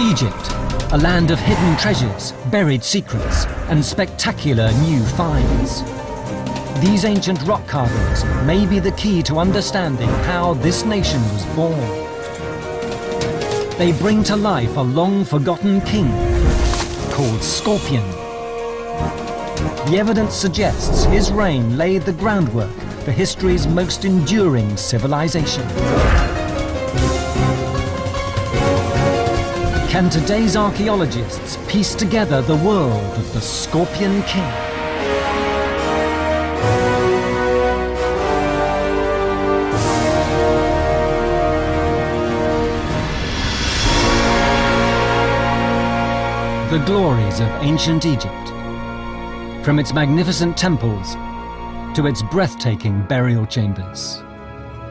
Egypt, a land of hidden treasures, buried secrets, and spectacular new finds. These ancient rock carvings may be the key to understanding how this nation was born. They bring to life a long-forgotten king called Scorpion. The evidence suggests his reign laid the groundwork for history's most enduring civilization. Can today's archaeologists piece together the world of the Scorpion King? The glories of ancient Egypt, from its magnificent temples to its breathtaking burial chambers.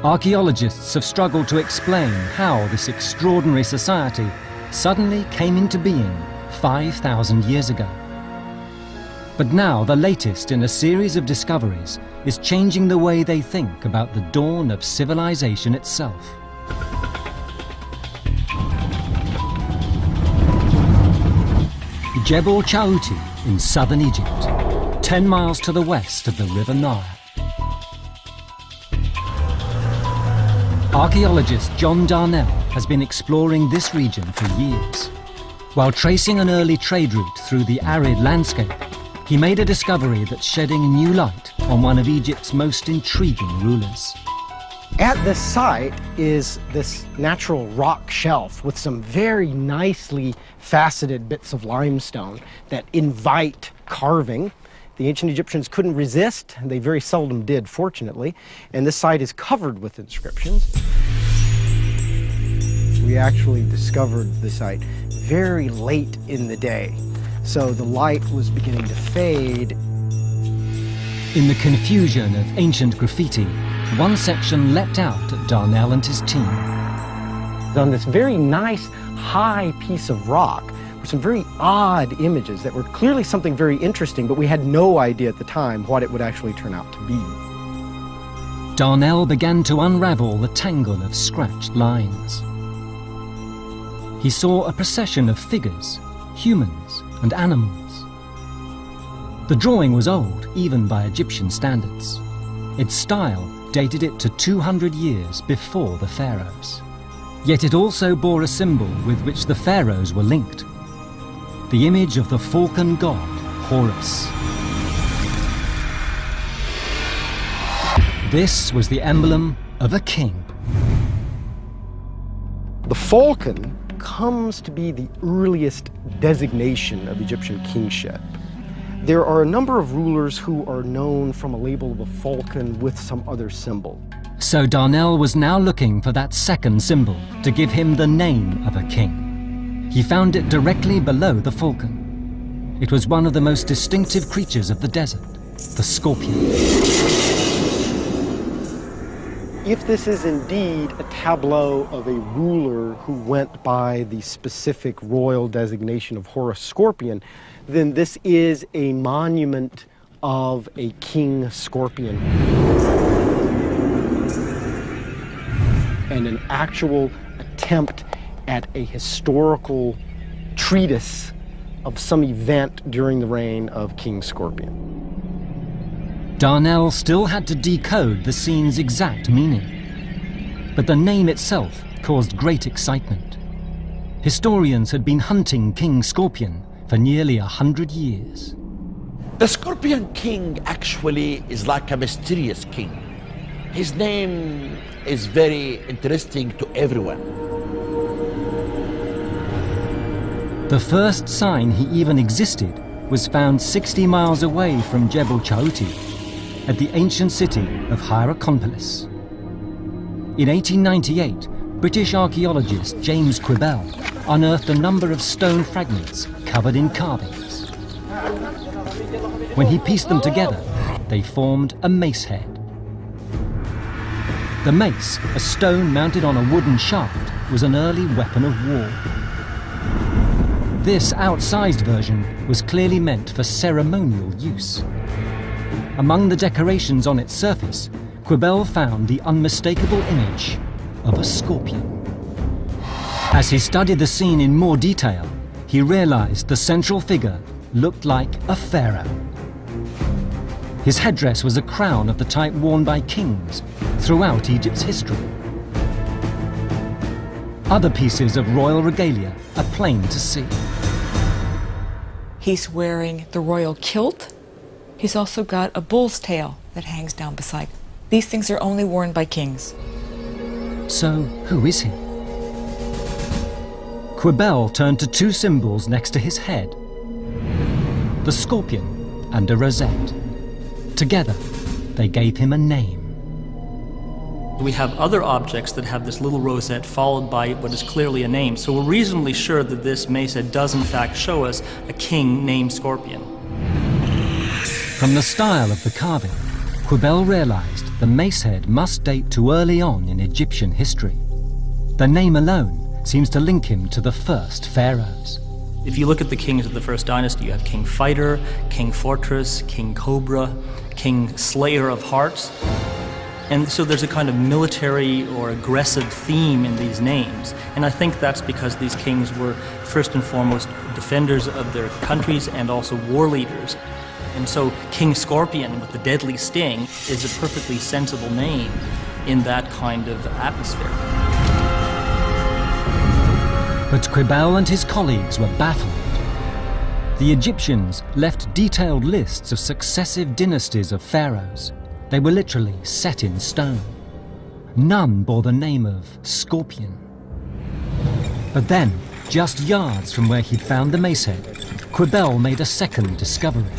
Archaeologists have struggled to explain how this extraordinary society suddenly came into being 5,000 years ago. But now the latest in a series of discoveries is changing the way they think about the dawn of civilization itself. Jebel Chauti in southern Egypt, 10 miles to the west of the River Nile. Archaeologist John Darnell has been exploring this region for years. While tracing an early trade route through the arid landscape, he made a discovery that's shedding new light on one of Egypt's most intriguing rulers. At this site is this natural rock shelf with some very nicely faceted bits of limestone that invite carving. The ancient Egyptians couldn't resist, and they very seldom did, fortunately, and this site is covered with inscriptions. We actually discovered the site very late in the day, so the light was beginning to fade. In the confusion of ancient graffiti, one section leapt out at Darnell and his team. On this very nice, high piece of rock were some very odd images that were clearly something very interesting, but we had no idea at the time what it would actually turn out to be. Darnell began to unravel the tangle of scratched lines. He saw a procession of figures, humans and animals. The drawing was old, even by Egyptian standards. Its style dated it to 200 years before the pharaohs. Yet it also bore a symbol with which the pharaohs were linked: the image of the falcon god Horus. This was the emblem of a king. The falcon comes to be the earliest designation of Egyptian kingship. There are a number of rulers who are known from a label of a falcon with some other symbol. So Darnell was now looking for that second symbol to give him the name of a king. He found it directly below the falcon. It was one of the most distinctive creatures of the desert, the scorpion. If this is indeed a tableau of a ruler who went by the specific royal designation of Horus Scorpion, then this is a monument of a king scorpion. And an actual attempt at a historical treatise of some event during the reign of King Scorpion. Darnell still had to decode the scene's exact meaning, but the name itself caused great excitement. Historians had been hunting King Scorpion for nearly 100 years. The Scorpion King actually is like a mysterious king. His name is very interesting to everyone. The first sign he even existed was found 60 miles away from Jebel Chauti, at the ancient city of Hierakonpolis. In 1898, British archaeologist James Quibell unearthed a number of stone fragments covered in carvings. When he pieced them together, they formed a mace head. The mace, a stone mounted on a wooden shaft, was an early weapon of war. This outsized version was clearly meant for ceremonial use. Among the decorations on its surface, Quibell found the unmistakable image of a scorpion. As he studied the scene in more detail, he realized the central figure looked like a pharaoh. His headdress was a crown of the type worn by kings throughout Egypt's history. Other pieces of royal regalia are plain to see. He's wearing the royal kilt. He's also got a bull's tail that hangs down beside. These things are only worn by kings. So, who is he? Quibel turned to two symbols next to his head, the scorpion and a rosette. Together, they gave him a name. We have other objects that have this little rosette followed by what is clearly a name, so we're reasonably sure that this mace head does in fact show us a king named Scorpion. From the style of the carving, Quibel realized the mace head must date to early on in Egyptian history. The name alone seems to link him to the first pharaohs. If you look at the kings of the first dynasty, you have King Fighter, King Fortress, King Cobra, King Slayer of Hearts. And so there's a kind of military or aggressive theme in these names. And I think that's because these kings were first and foremost defenders of their countries and also war leaders. And so King Scorpion with the deadly sting is a perfectly sensible name in that kind of atmosphere. But Quibel and his colleagues were baffled. The Egyptians left detailed lists of successive dynasties of pharaohs. They were literally set in stone. None bore the name of Scorpion. But then, just yards from where he'd found the mace head, Quibel made a second discovery.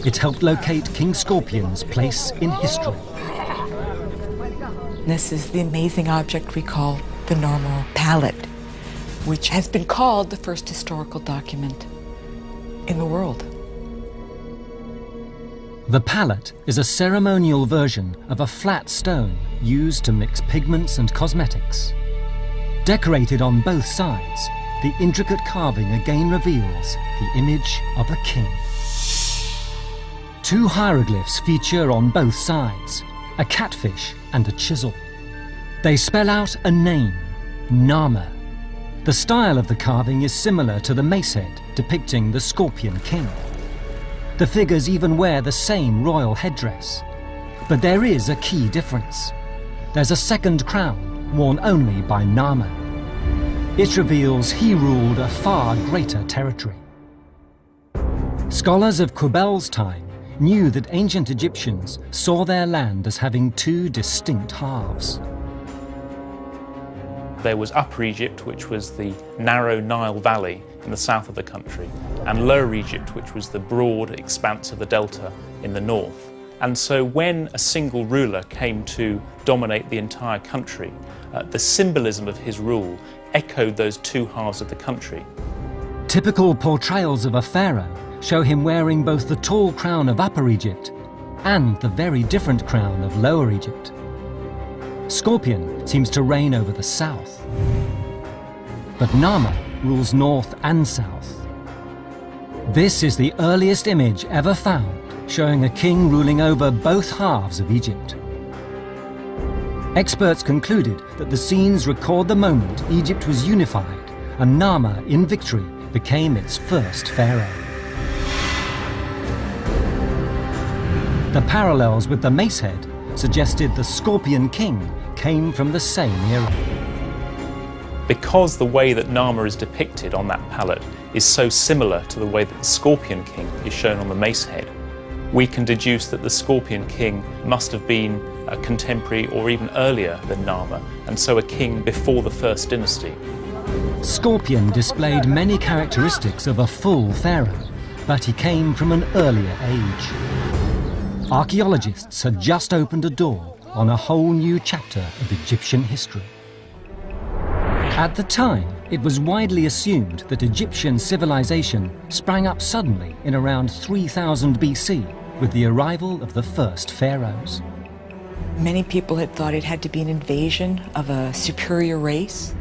It helped locate King Scorpion's place in history. This is the amazing object we call the Narmer palette, which has been called the first historical document in the world. The palette is a ceremonial version of a flat stone used to mix pigments and cosmetics. Decorated on both sides, the intricate carving again reveals the image of a king. Two hieroglyphs feature on both sides, a catfish and a chisel. They spell out a name, Narmer. The style of the carving is similar to the mace head depicting the Scorpion King. The figures even wear the same royal headdress. But there is a key difference. There's a second crown worn only by Narmer. It reveals he ruled a far greater territory. Scholars of Quibel's time knew that ancient Egyptians saw their land as having two distinct halves. There was Upper Egypt, which was the narrow Nile Valley in the south of the country, and Lower Egypt, which was the broad expanse of the delta in the north. And so when a single ruler came to dominate the entire country, the symbolism of his rule echoed those two halves of the country. Typical portrayals of a pharaoh show him wearing both the tall crown of Upper Egypt and the very different crown of Lower Egypt. Scorpion seems to reign over the south, but Narmer rules north and south. This is the earliest image ever found showing a king ruling over both halves of Egypt. Experts concluded that the scenes record the moment Egypt was unified and Narmer, in victory, became its first pharaoh. The parallels with the mace head suggested the Scorpion King came from the same era. Because the way that Narmer is depicted on that palette is so similar to the way that the Scorpion King is shown on the mace head, we can deduce that the Scorpion King must have been a contemporary or even earlier than Narmer, and so a king before the first dynasty. Scorpion displayed many characteristics of a full pharaoh, but he came from an earlier age. Archaeologists had just opened a door on a whole new chapter of Egyptian history. At the time, it was widely assumed that Egyptian civilization sprang up suddenly in around 3000 BC with the arrival of the first pharaohs. Many people had thought it had to be an invasion of a superior race.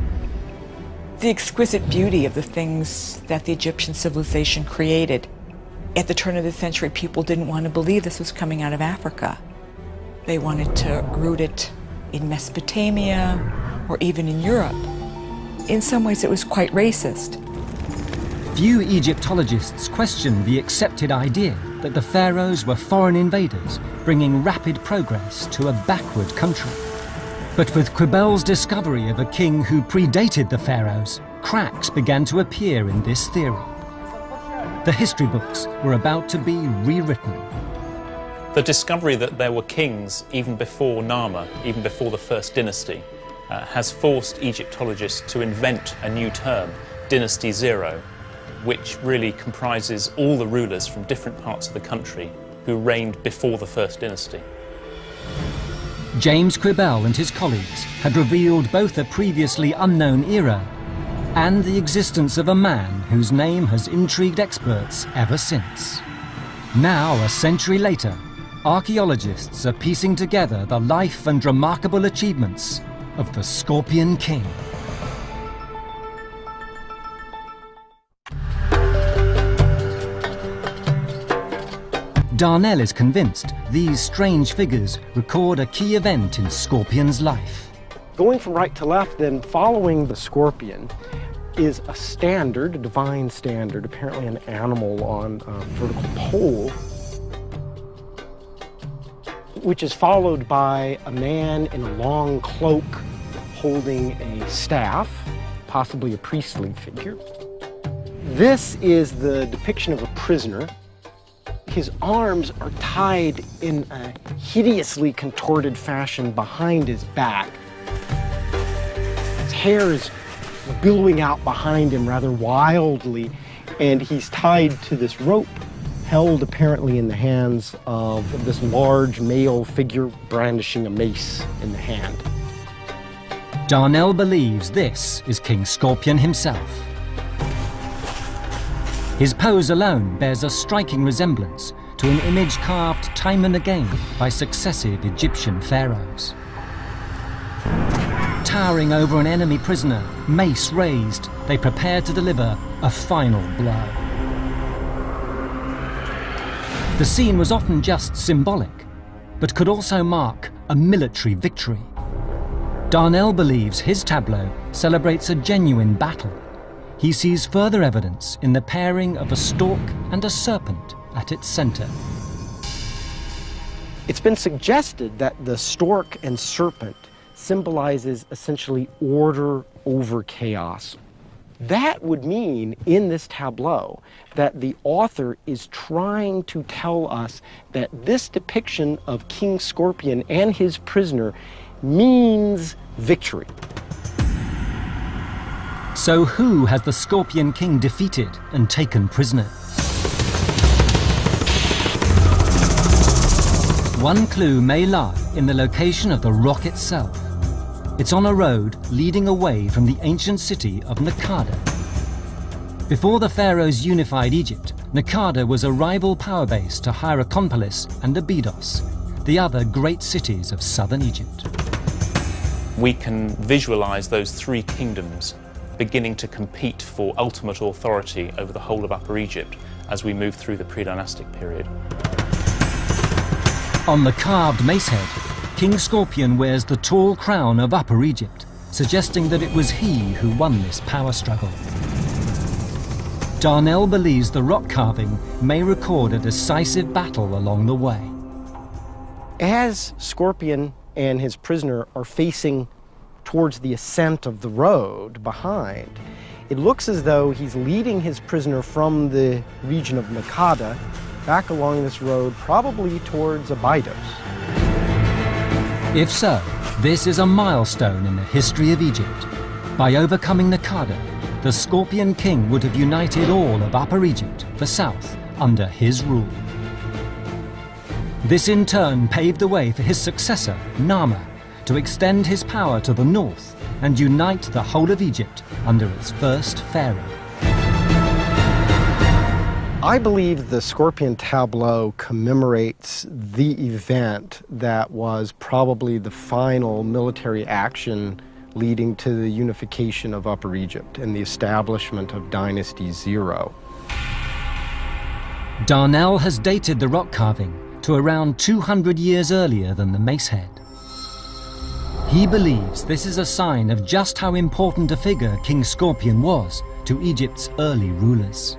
The exquisite beauty of the things that the Egyptian civilization created. At the turn of the century, people didn't want to believe this was coming out of Africa. They wanted to root it in Mesopotamia or even in Europe. in some ways it was quite racist. Few Egyptologists question the accepted idea that the pharaohs were foreign invaders bringing rapid progress to a backward country. But with Quibel's discovery of a king who predated the pharaohs, cracks began to appear in this theory. The history books were about to be rewritten. The discovery that there were kings even before Narmer, even before the first dynasty, has forced Egyptologists to invent a new term, Dynasty Zero, which really comprises all the rulers from different parts of the country who reigned before the first dynasty. James Quibel and his colleagues had revealed both a previously unknown era and the existence of a man whose name has intrigued experts ever since. Now, a century later, archaeologists are piecing together the life and remarkable achievements of the Scorpion King. Darnell is convinced these strange figures record a key event in Scorpion's life. Going from right to left, then following the scorpion, is a standard, a divine standard, apparently an animal on a vertical pole, which is followed by a man in a long cloak holding a staff, possibly a priestly figure. This is the depiction of a prisoner. His arms are tied in a hideously contorted fashion behind his back. His hair is billowing out behind him rather wildly, and he's tied to this rope held apparently in the hands of this large male figure brandishing a mace in the hand. Darnell believes this is King Scorpion himself. His pose alone bears a striking resemblance to an image carved time and again by successive Egyptian pharaohs. Towering over an enemy prisoner, mace raised, they prepare to deliver a final blow. The scene was often just symbolic, but could also mark a military victory. Darnell believes his tableau celebrates a genuine battle. He sees further evidence in the pairing of a stork and a serpent at its center. It's been suggested that the stork and serpent symbolizes essentially order over chaos. That would mean in this tableau that the author is trying to tell us that this depiction of King Scorpion and his prisoner means victory. So who has the Scorpion King defeated and taken prisoner? One clue may lie in the location of the rock itself. It's on a road leading away from the ancient city of Naqada. Before the pharaohs unified Egypt, Naqada was a rival power base to Hierakonpolis and Abydos, the other great cities of southern Egypt. We can visualize those three kingdoms beginning to compete for ultimate authority over the whole of Upper Egypt as we move through the pre-dynastic period. On the carved mace head, King Scorpion wears the tall crown of Upper Egypt, suggesting that it was he who won this power struggle. Darnell believes the rock carving may record a decisive battle along the way. As Scorpion and his prisoner are facing towards the ascent of the road behind, it looks as though he's leading his prisoner from the region of Naqada back along this road, probably towards Abydos. If so, this is a milestone in the history of Egypt. By overcoming Naqada, the Scorpion King would have united all of Upper Egypt, the south, under his rule. This in turn paved the way for his successor, Narmer, to extend his power to the north and unite the whole of Egypt under its first pharaoh. I believe the Scorpion tableau commemorates the event that was probably the final military action leading to the unification of Upper Egypt and the establishment of Dynasty Zero. Darnell has dated the rock carving to around 200 years earlier than the mace head. He believes this is a sign of just how important a figure King Scorpion was to Egypt's early rulers.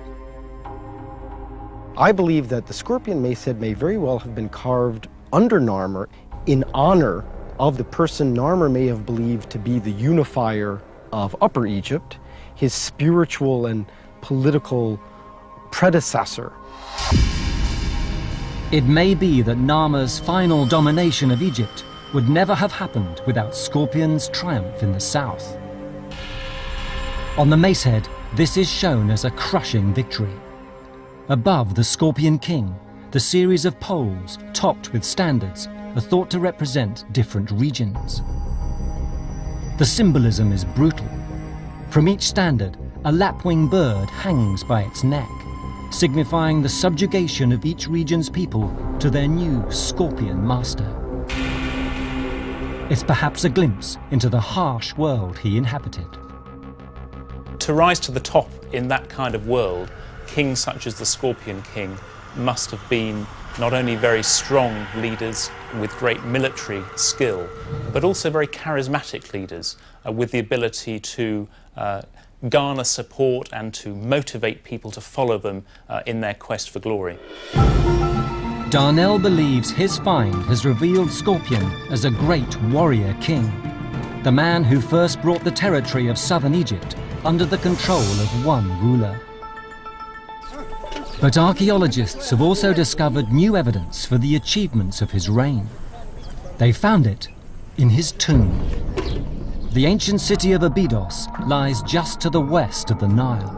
I believe that the scorpion mace head may very well have been carved under Narmer in honor of the person Narmer may have believed to be the unifier of Upper Egypt, his spiritual and political predecessor. It may be that Narmer's final domination of Egypt would never have happened without Scorpion's triumph in the south. On the mace head, this is shown as a crushing victory. Above the Scorpion King, the series of poles topped with standards are thought to represent different regions. The symbolism is brutal. From each standard, a lapwing bird hangs by its neck, signifying the subjugation of each region's people to their new scorpion master. It's perhaps a glimpse into the harsh world he inhabited. To rise to the top in that kind of world, kings such as the Scorpion King must have been not only very strong leaders with great military skill, but also very charismatic leaders with the ability to garner support and to motivate people to follow them in their quest for glory. Darnell believes his find has revealed Scorpion as a great warrior king, the man who first brought the territory of southern Egypt under the control of one ruler. But archaeologists have also discovered new evidence for the achievements of his reign. They found it in his tomb. The ancient city of Abydos lies just to the west of the Nile.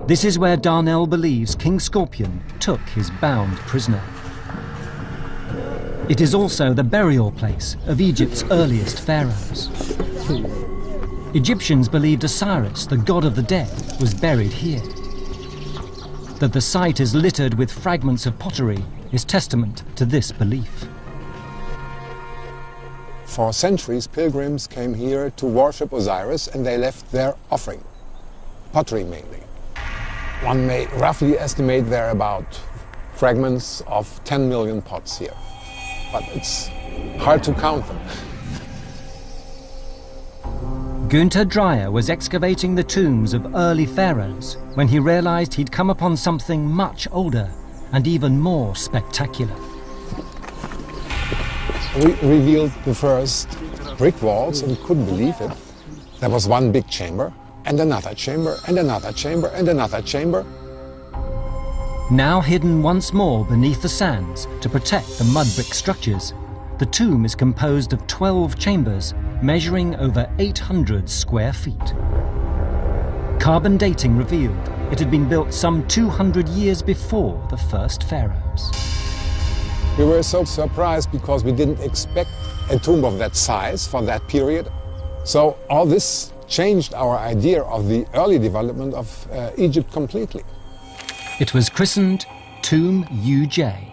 This is where Darnell believes King Scorpion took his bound prisoner. It is also the burial place of Egypt's earliest pharaohs. Egyptians believed Osiris, the god of the dead, was buried here. That the site is littered with fragments of pottery is testament to this belief. For centuries, pilgrims came here to worship Osiris, and they left their offering, pottery mainly. One may roughly estimate there are about fragments of 10 million pots here, but it's hard to count them. Günther Dreyer was excavating the tombs of early pharaohs when he realized he'd come upon something much older and even more spectacular. We revealed the first brick walls and couldn't believe it. There was one big chamber, and another chamber, and another chamber, and another chamber. Now hidden once more beneath the sands to protect the mud brick structures, the tomb is composed of 12 chambers measuring over 800 square feet. Carbon dating revealed it had been built some 200 years before the first pharaohs. We were so surprised because we didn't expect a tomb of that size for that period. So all this changed our idea of the early development of Egypt completely. It was christened Tomb UJ.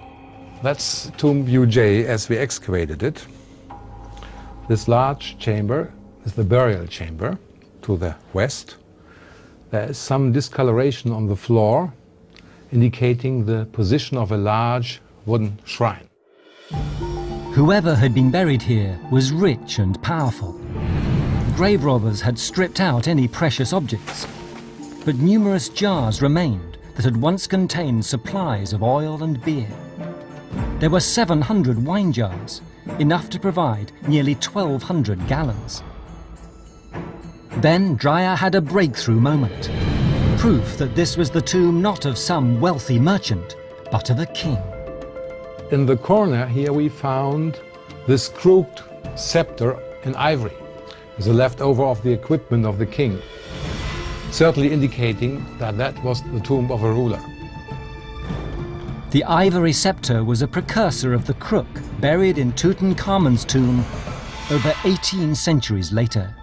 That's Tomb UJ as we excavated it. This large chamber is the burial chamber to the west. There is some discoloration on the floor indicating the position of a large wooden shrine. Whoever had been buried here was rich and powerful. Grave robbers had stripped out any precious objects, but numerous jars remained that had once contained supplies of oil and beer. There were 700 wine jars, enough to provide nearly 1,200 gallons. Then Dreyer had a breakthrough moment, proof that this was the tomb not of some wealthy merchant, but of a king. In the corner here we found this crooked scepter in ivory, as a leftover of the equipment of the king, certainly indicating that that was the tomb of a ruler. The ivory scepter was a precursor of the crook buried in Tutankhamun's tomb over 18 centuries later,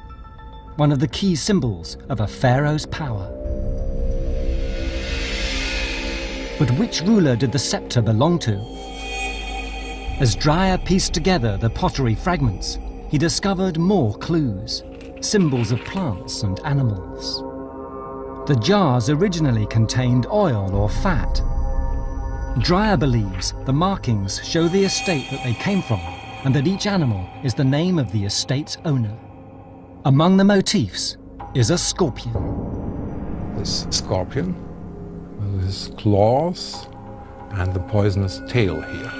one of the key symbols of a pharaoh's power. But which ruler did the scepter belong to? As Dreyer pieced together the pottery fragments, he discovered more clues, symbols of plants and animals. The jars originally contained oil or fat. Dreyer believes the markings show the estate that they came from and that each animal is the name of the estate's owner. Among the motifs is a scorpion. This scorpion with his claws and the poisonous tail here.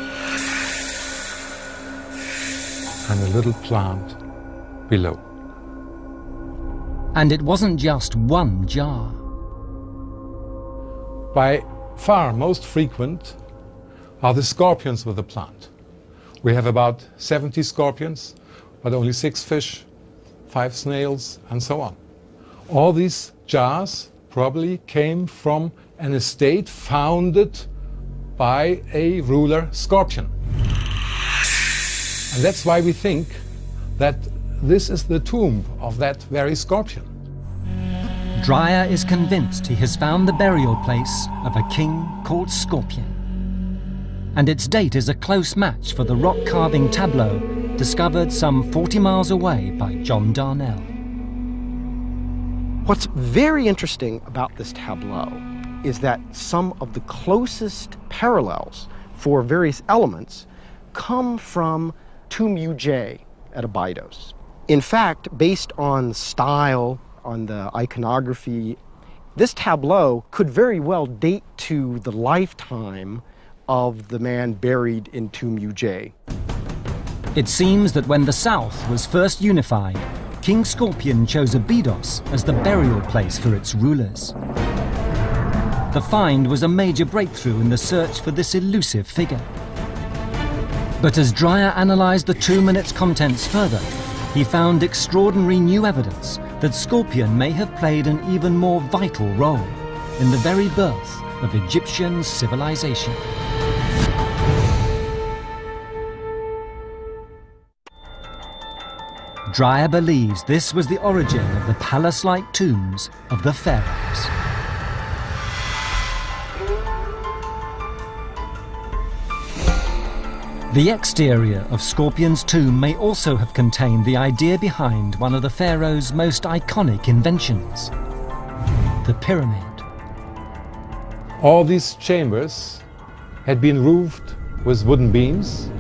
And a little plant below. And it wasn't just one jar. By far most frequent are the scorpions with the plant. We have about 70 scorpions, but only 6 fish, 5 snails, and so on. All these jars probably came from an estate founded by a ruler scorpion. And that's why we think that this is the tomb of that very scorpion. Dreyer is convinced he has found the burial place of a king called Scorpion. And its date is a close match for the rock carving tableau discovered some 40 miles away by John Darnell. What's very interesting about this tableau is that some of the closest parallels for various elements come from Tomb UJ at Abydos. In fact, based on style, on the iconography, this tableau could very well date to the lifetime of the man buried in Tomb UJ. It seems that when the South was first unified, King Scorpion chose Abydos as the burial place for its rulers. The find was a major breakthrough in the search for this elusive figure. But as Dreyer analysed the tomb and its contents further, he found extraordinary new evidence that Scorpion may have played an even more vital role in the very birth of Egyptian civilization. Dreyer believes this was the origin of the palace-like tombs of the pharaohs. The exterior of Scorpion's tomb may also have contained the idea behind one of the pharaoh's most iconic inventions, the pyramid. All these chambers had been roofed with wooden beams,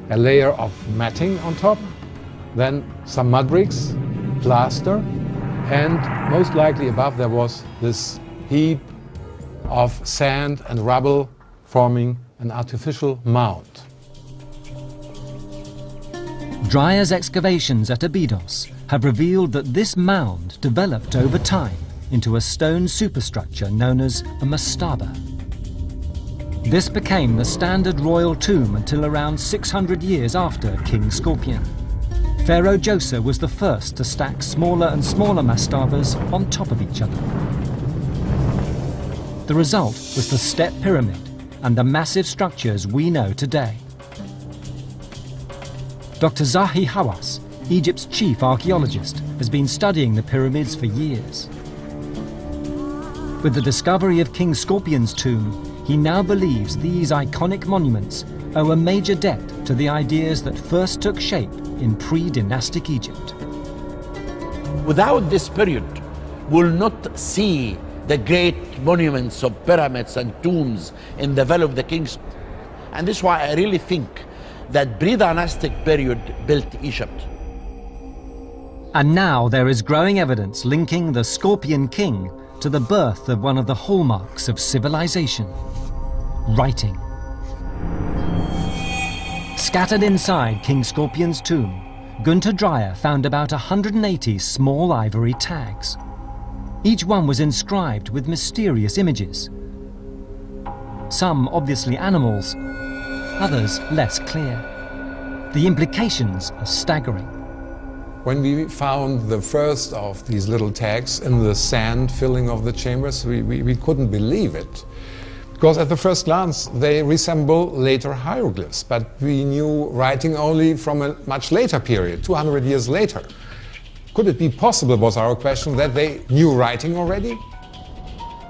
a layer of matting on top, then some mud bricks, plaster, and most likely above there was this heap of sand and rubble forming an artificial mound. Dreyer's excavations at Abydos have revealed that this mound developed over time into a stone superstructure known as a mastaba. This became the standard royal tomb until around 600 years after King Scorpion. Pharaoh Djoser was the first to stack smaller and smaller mastabas on top of each other. The result was the Step Pyramid and the massive structures we know today. Dr. Zahi Hawass, Egypt's chief archaeologist, has been studying the pyramids for years. With the discovery of King Scorpion's tomb, he now believes these iconic monuments owe a major debt to the ideas that first took shape in pre-dynastic Egypt. Without this period, we'll not see the great monuments of pyramids and tombs in the Valley of the Kings. And this is why I really think that pre-dynastic period built Egypt. And now there is growing evidence linking the Scorpion King to the birth of one of the hallmarks of civilization, writing. Scattered inside King Scorpion's tomb, Gunther Dreyer found about 180 small ivory tags. Each one was inscribed with mysterious images. Some obviously animals, others less clear. The implications are staggering. When we found the first of these little tags in the sand filling of the chambers, we couldn't believe it. Because at the first glance, they resemble later hieroglyphs, but we knew writing only from a much later period, 200 years later. Could it be possible, was our question, that they knew writing already?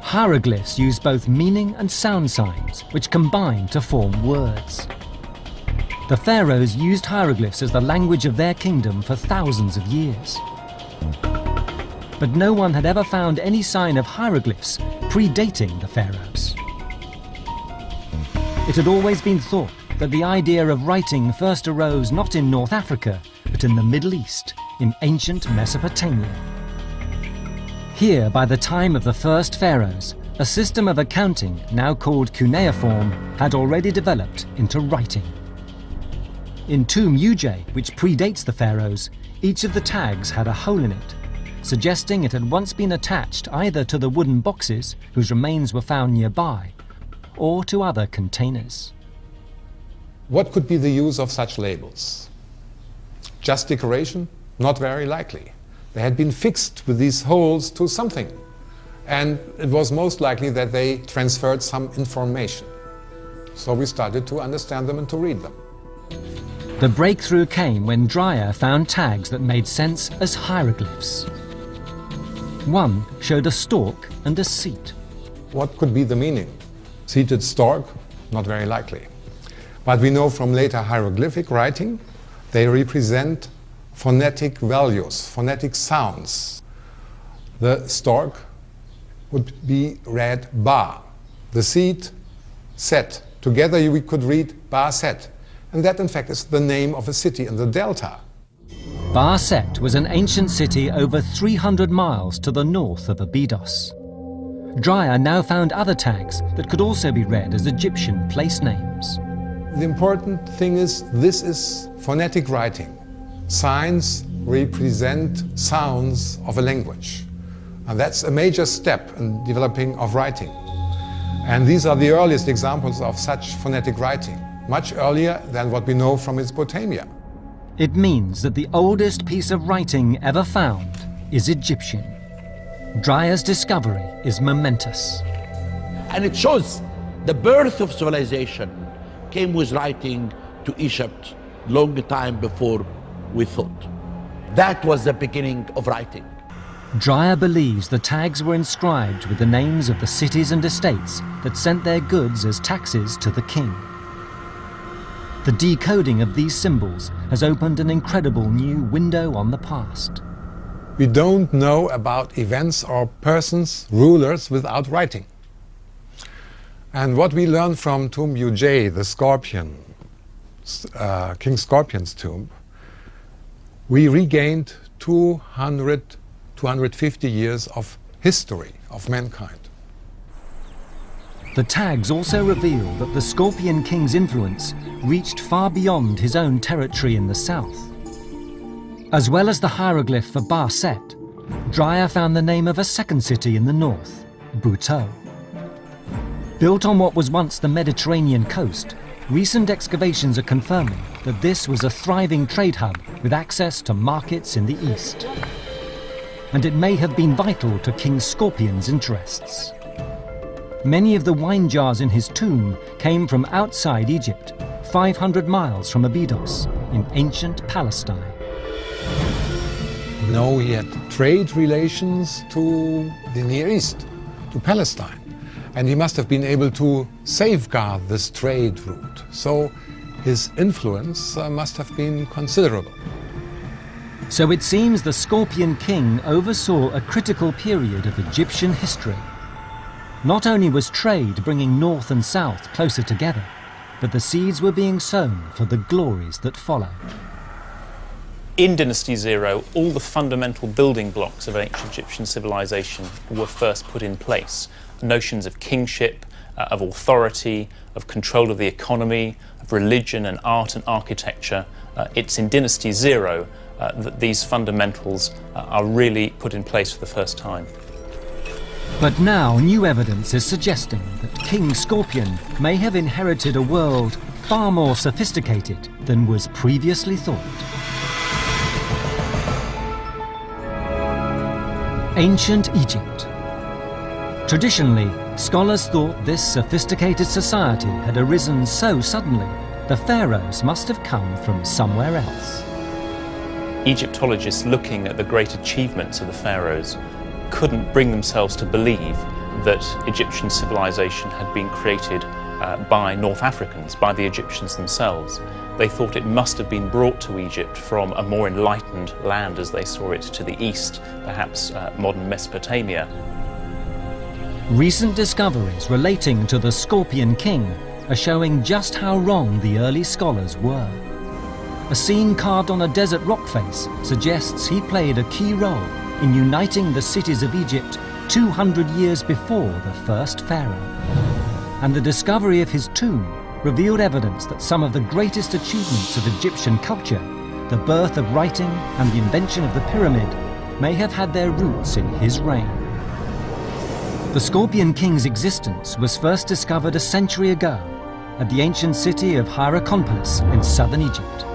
Hieroglyphs use both meaning and sound signs, which combine to form words. The pharaohs used hieroglyphs as the language of their kingdom for thousands of years. But no one had ever found any sign of hieroglyphs predating the pharaohs. It had always been thought that the idea of writing first arose not in North Africa, but in the Middle East, in ancient Mesopotamia. Here, by the time of the first pharaohs, a system of accounting, now called cuneiform, had already developed into writing. In Tomb Uj, which predates the pharaohs, each of the tags had a hole in it, suggesting it had once been attached either to the wooden boxes whose remains were found nearby, or to other containers. What could be the use of such labels? Just decoration? Not very likely. They had been fixed with these holes to something, and it was most likely that they transferred some information. So we started to understand them and to read them. The breakthrough came when Dreyer found tags that made sense as hieroglyphs. One showed a stork and a seat. What could be the meaning? Seated stork? Not very likely. But we know from later hieroglyphic writing, they represent phonetic values, phonetic sounds. The stork would be read ba, the seat, set. Together we could read Ba Set, and that in fact is the name of a city in the delta. Ba Set was an ancient city over 300 miles to the north of Abydos. Dreyer now found other tags that could also be read as Egyptian place names. The important thing is this is phonetic writing. Signs represent sounds of a language. And that's a major step in developing of writing. And these are the earliest examples of such phonetic writing, much earlier than what we know from Mesopotamia. It means that the oldest piece of writing ever found is Egyptian. Dreyer's discovery is momentous. And it shows the birth of civilization came with writing to Egypt long time before we thought. That was the beginning of writing. Dreyer believes the tags were inscribed with the names of the cities and estates that sent their goods as taxes to the king. The decoding of these symbols has opened an incredible new window on the past. We don't know about events or persons, rulers, without writing. And what we learn from Tomb Uj, the scorpion, King Scorpion's tomb, we regained 250 years of history of mankind. The tags also reveal that the Scorpion King's influence reached far beyond his own territory in the south. As well as the hieroglyph for Ba Set, Dreyer found the name of a second city in the north, Buteau. Built on what was once the Mediterranean coast, recent excavations are confirming that this was a thriving trade hub with access to markets in the east. And it may have been vital to King Scorpion's interests. Many of the wine jars in his tomb came from outside Egypt, 500 miles from Abydos, in ancient Palestine. No, he had trade relations to the Near East, to Palestine. And he must have been able to safeguard this trade route. So his influence must have been considerable. So it seems the Scorpion King oversaw a critical period of Egyptian history. Not only was trade bringing north and south closer together, but the seeds were being sown for the glories that followed. In Dynasty Zero, all the fundamental building blocks of ancient Egyptian civilization were first put in place. Notions of kingship, of authority, of control of the economy, of religion and art and architecture. It's in Dynasty Zero that these fundamentals are really put in place for the first time. But now new evidence is suggesting that King Scorpion may have inherited a world far more sophisticated than was previously thought. Ancient Egypt. Traditionally, scholars thought this sophisticated society had arisen so suddenly, the pharaohs must have come from somewhere else. Egyptologists looking at the great achievements of the pharaohs couldn't bring themselves to believe that Egyptian civilization had been created by North Africans, by the Egyptians themselves. They thought it must have been brought to Egypt from a more enlightened land as they saw it to the east, perhaps modern Mesopotamia. Recent discoveries relating to the Scorpion King are showing just how wrong the early scholars were. A scene carved on a desert rock face suggests he played a key role in uniting the cities of Egypt 200 years before the first pharaoh. And the discovery of his tomb revealed evidence that some of the greatest achievements of Egyptian culture, the birth of writing and the invention of the pyramid, may have had their roots in his reign. The Scorpion King's existence was first discovered a century ago at the ancient city of Hierakonpolis in southern Egypt.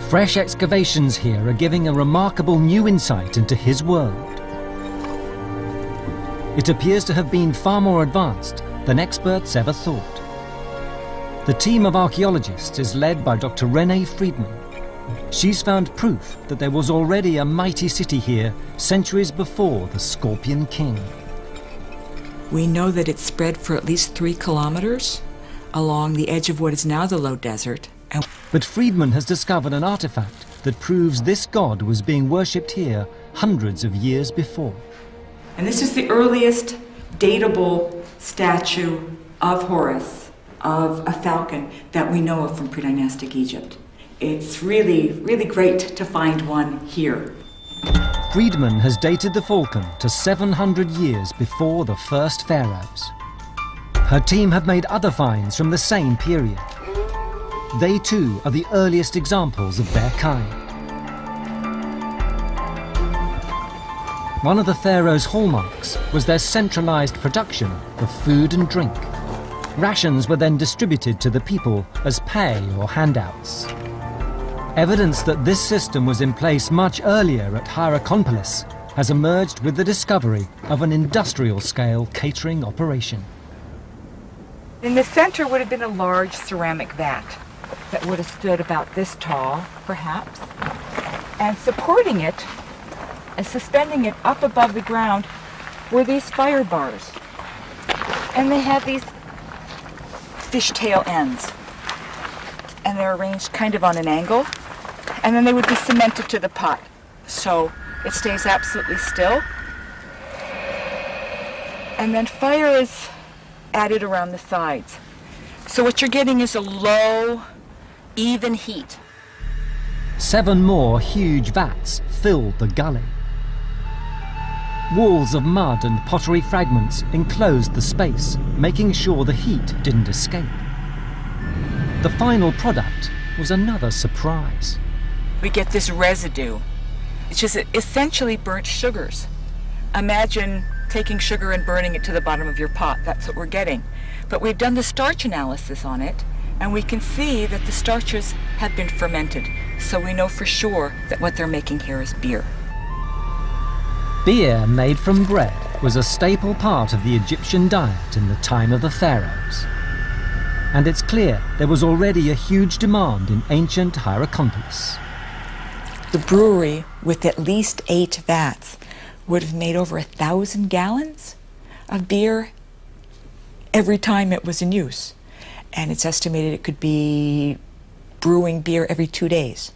Fresh excavations here are giving a remarkable new insight into his world. It appears to have been far more advanced than experts ever thought. The team of archaeologists is led by Dr. Renee Friedman. She's found proof that there was already a mighty city here centuries before the Scorpion King. We know that it spread for at least 3 kilometers along the edge of what is now the low desert. But Friedman has discovered an artifact that proves this god was being worshipped here hundreds of years before. And this is the earliest datable statue of Horus, of a falcon, that we know of from pre-dynastic Egypt. It's really, really great to find one here. Friedman has dated the falcon to 700 years before the first pharaohs. Her team have made other finds from the same period. They too are the earliest examples of their kind. One of the pharaoh's hallmarks was their centralized production of food and drink. Rations were then distributed to the people as pay or handouts. Evidence that this system was in place much earlier at Hierakonpolis has emerged with the discovery of an industrial-scale catering operation. In the center would have been a large ceramic vat that would have stood about this tall, perhaps, and supporting it and suspending it up above the ground were these fire bars. And they had these fishtail ends, and they're arranged kind of on an angle, and then they would be cemented to the pot, so it stays absolutely still. And then fire is added around the sides. So what you're getting is a low, even heat. 7 more huge vats filled the gully. Walls of mud and pottery fragments enclosed the space, making sure the heat didn't escape. The final product was another surprise. We get this residue, which is essentially burnt sugars. Imagine taking sugar and burning it to the bottom of your pot. That's what we're getting. But we've done the starch analysis on it, and we can see that the starches have been fermented. So we know for sure that what they're making here is beer. Beer made from bread was a staple part of the Egyptian diet in the time of the pharaohs. And it's clear there was already a huge demand in ancient Hierakonpolis. The brewery, with at least 8 vats, would have made over 1,000 gallons of beer every time it was in use. And it's estimated it could be brewing beer every 2 days.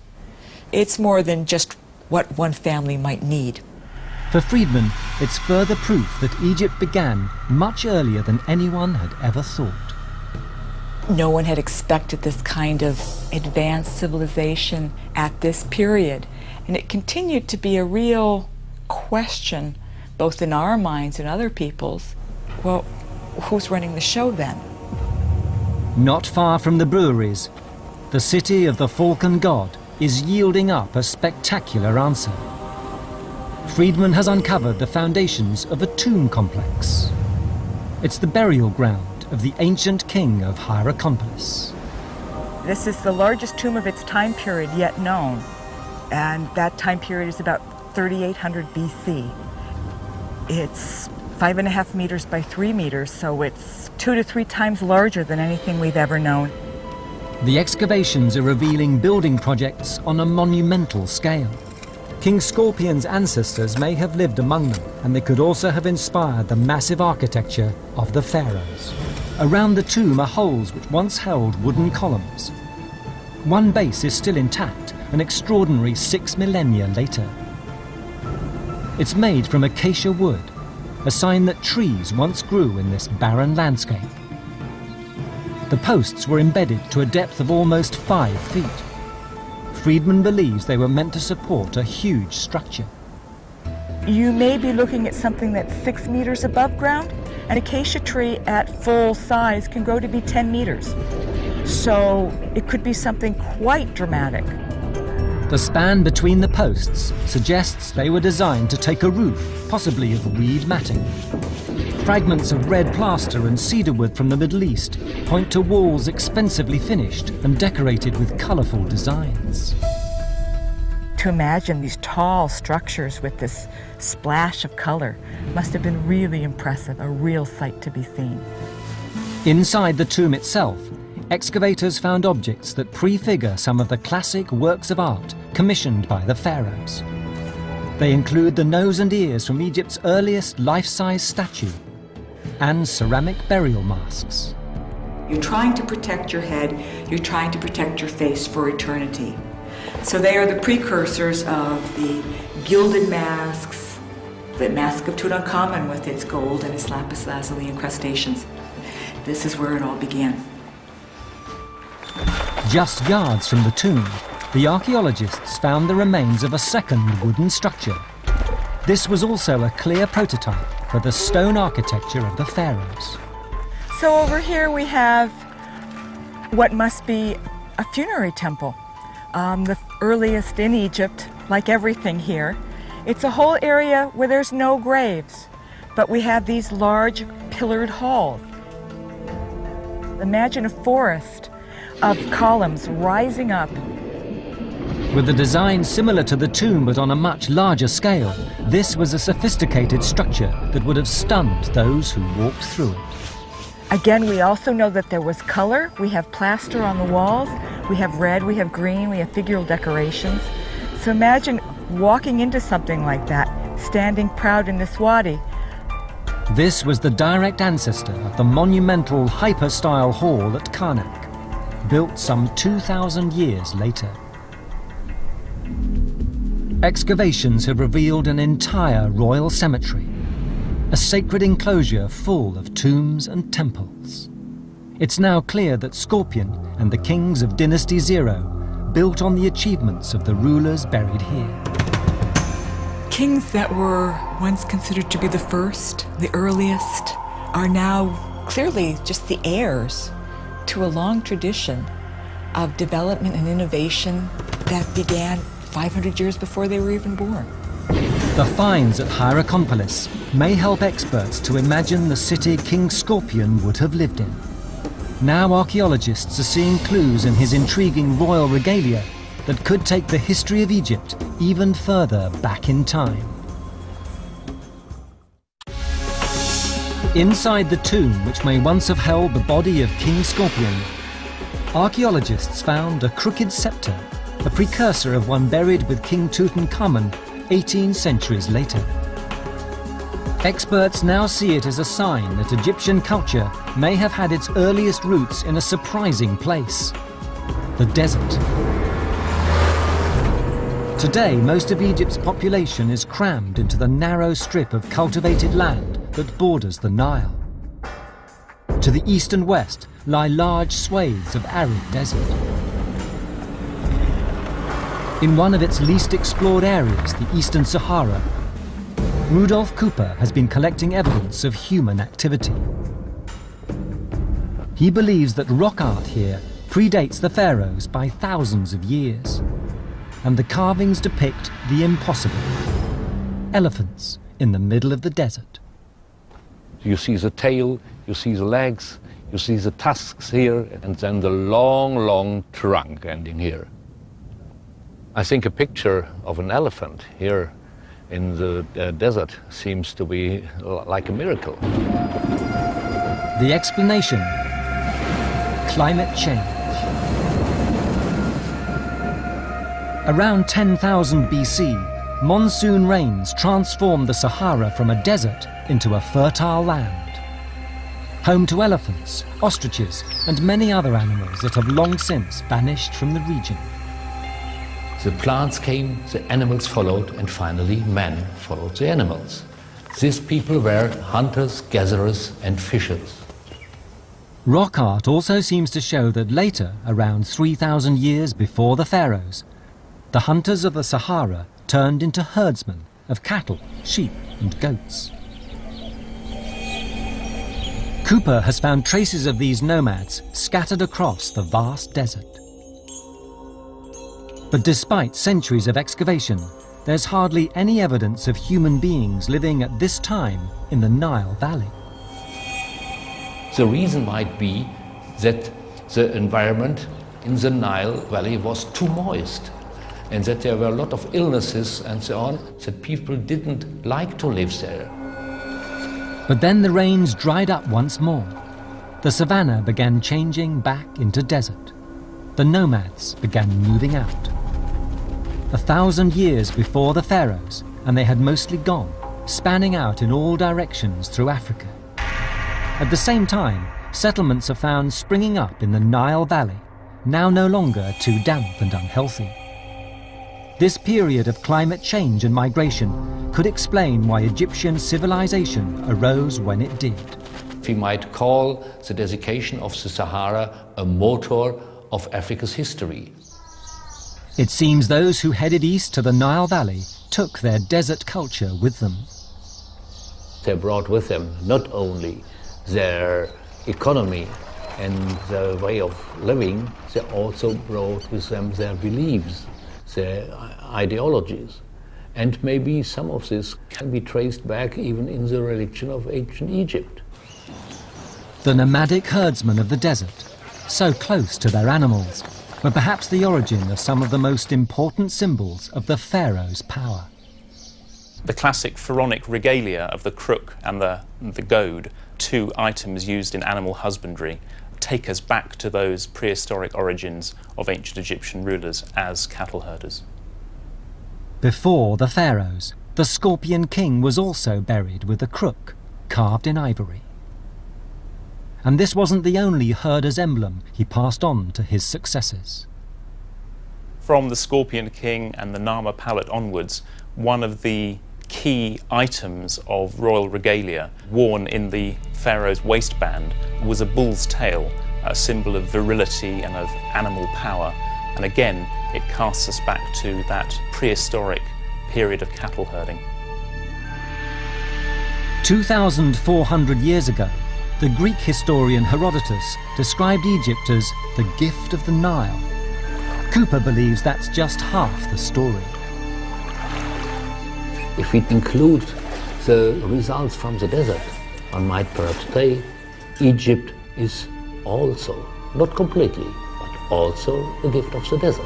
It's more than just what one family might need. For Friedman, it's further proof that Egypt began much earlier than anyone had ever thought. No one had expected this kind of advanced civilization at this period. And it continued to be a real question, both in our minds and other people's. Well, who's running the show then? Not far from the breweries, the city of the Falcon God is yielding up a spectacular answer. Friedman has uncovered the foundations of a tomb complex. It's the burial ground of the ancient king of Hierakonpolis. This is the largest tomb of its time period yet known, and that time period is about 3800 BC. It's 5.5 meters by 3 meters, so it's 2 to 3 times larger than anything we've ever known. The excavations are revealing building projects on a monumental scale. King Scorpion's ancestors may have lived among them, and they could also have inspired the massive architecture of the pharaohs. Around the tomb are holes which once held wooden columns. One base is still intact, an extraordinary 6 millennia later. It's made from acacia wood, a sign that trees once grew in this barren landscape. The posts were embedded to a depth of almost 5 feet. Friedman believes they were meant to support a huge structure. You may be looking at something that's 6 meters above ground. An acacia tree at full size can grow to be 10 meters. So it could be something quite dramatic. The span between the posts suggests they were designed to take a roof, possibly of reed matting. Fragments of red plaster and cedarwood from the Middle East point to walls expensively finished and decorated with colourful designs. To imagine these tall structures with this splash of color must have been really impressive, a real sight to be seen. Inside the tomb itself, excavators found objects that prefigure some of the classic works of art commissioned by the pharaohs. They include the nose and ears from Egypt's earliest life-size statue and ceramic burial masks. You're trying to protect your head, you're trying to protect your face for eternity. So they are the precursors of the gilded masks, the mask of Tutankhamun with its gold and its lapis lazuli incrustations. This is where it all began. Just yards from the tomb, the archaeologists found the remains of a second wooden structure. This was also a clear prototype for the stone architecture of the pharaohs. So over here we have what must be a funerary temple. The earliest in Egypt, like everything here. It's a whole area where there's no graves, but we have these large pillared halls. Imagine a forest of columns rising up. With a design similar to the tomb but on a much larger scale, this was a sophisticated structure that would have stunned those who walked through it. Again, we also know that there was color. We have plaster on the walls. We have red, we have green, we have figural decorations. So imagine walking into something like that, standing proud in this wadi. This was the direct ancestor of the monumental hyper-style hall at Karnak, built some 2,000 years later. Excavations have revealed an entire royal cemetery, a sacred enclosure full of tombs and temples. It's now clear that Scorpion and the kings of Dynasty Zero built on the achievements of the rulers buried here. Kings that were once considered to be the first, the earliest, are now clearly just the heirs to a long tradition of development and innovation that began 500 years before they were even born. The finds at Hierakonpolis may help experts to imagine the city King Scorpion would have lived in. Now archaeologists are seeing clues in his intriguing royal regalia that could take the history of Egypt even further back in time. Inside the tomb, which may once have held the body of King Scorpion, archaeologists found a crooked scepter, a precursor of one buried with King Tutankhamun 18 centuries later. Experts now see it as a sign that Egyptian culture may have had its earliest roots in a surprising place, the desert. Today, most of Egypt's population is crammed into the narrow strip of cultivated land that borders the Nile. To the east and west lie large swathes of arid desert. In one of its least explored areas, the Eastern Sahara, Rudolf Cooper has been collecting evidence of human activity. He believes that rock art here predates the pharaohs by thousands of years, and the carvings depict the impossible: elephants in the middle of the desert. You see the tail, you see the legs, you see the tusks here, and then the long, long trunk ending here. I think a picture of an elephant here in the desert seems to be like a miracle. The explanation: climate change. Around 10,000 BC, monsoon rains transformed the Sahara from a desert into a fertile land, home to elephants, ostriches, and many other animals that have long since vanished from the region. The plants came, the animals followed, and finally man followed the animals. These people were hunters, gatherers, and fishers. Rock art also seems to show that later, around 3,000 years before the pharaohs, the hunters of the Sahara turned into herdsmen of cattle, sheep and goats. Cooper has found traces of these nomads scattered across the vast desert. But despite centuries of excavation, there's hardly any evidence of human beings living at this time in the Nile Valley. The reason might be that the environment in the Nile Valley was too moist, and that there were a lot of illnesses and so on, that people didn't like to live there. But then the rains dried up once more. The savanna began changing back into desert. The nomads began moving out. 1,000 years before the pharaohs, and they had mostly gone, spanning out in all directions through Africa. At the same time, settlements are found springing up in the Nile Valley, now no longer too damp and unhealthy. This period of climate change and migration could explain why Egyptian civilization arose when it did. We might call the desiccation of the Sahara a motor of Africa's history. It seems those who headed east to the Nile Valley took their desert culture with them. They brought with them not only their economy and their way of living, they also brought with them their beliefs, their ideologies. And maybe some of this can be traced back even in the religion of ancient Egypt. The nomadic herdsmen of the desert, so close to their animals, were perhaps the origin of some of the most important symbols of the pharaoh's power. The classic pharaonic regalia of the crook and the goad, two items used in animal husbandry, take us back to those prehistoric origins of ancient Egyptian rulers as cattle herders. Before the pharaohs, the Scorpion King was also buried with a crook, carved in ivory. And this wasn't the only herder's emblem he passed on to his successors. From the Scorpion King and the Narmer palette onwards, one of the key items of royal regalia worn in the pharaoh's waistband was a bull's tail, a symbol of virility and of animal power. And again, it casts us back to that prehistoric period of cattle herding. 2,400 years ago, the Greek historian Herodotus described Egypt as the gift of the Nile. Cooper believes that's just half the story. If we include the results from the desert, one might perhaps say Egypt is also, not completely, but also a gift of the desert.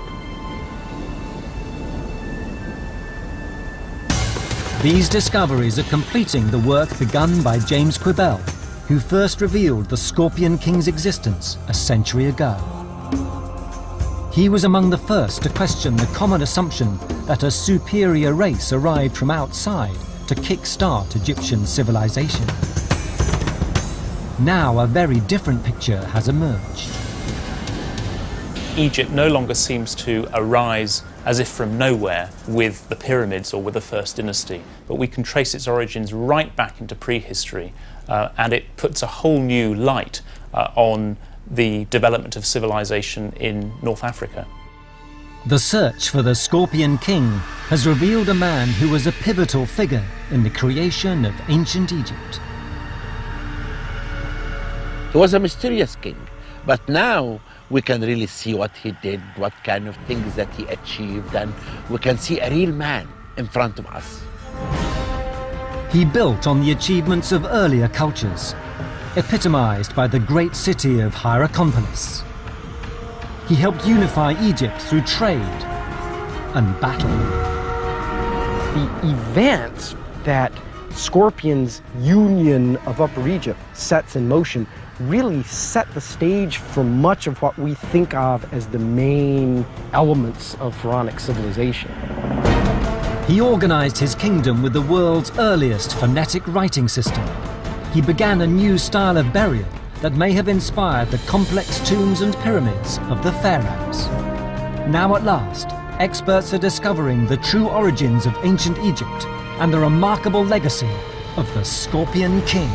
These discoveries are completing the work begun by James Quibell, who first revealed the Scorpion King's existence a century ago. He was among the first to question the common assumption that a superior race arrived from outside to kick-start Egyptian civilization. Now a very different picture has emerged. Egypt no longer seems to arise as if from nowhere with the pyramids or with the First Dynasty, but we can trace its origins right back into prehistory, and it puts a whole new light on the development of civilization in North Africa. The search for the Scorpion King has revealed a man who was a pivotal figure in the creation of ancient Egypt. He was a mysterious king, but now we can really see what he did, what kind of things that he achieved, and we can see a real man in front of us. He built on the achievements of earlier cultures, epitomized by the great city of Hierakonpolis. He helped unify Egypt through trade and battle. The events that Scorpion's union of Upper Egypt sets in motion really set the stage for much of what we think of as the main elements of pharaonic civilization. He organized his kingdom with the world's earliest phonetic writing system. He began a new style of burial that may have inspired the complex tombs and pyramids of the pharaohs. Now at last, experts are discovering the true origins of ancient Egypt and the remarkable legacy of the Scorpion King.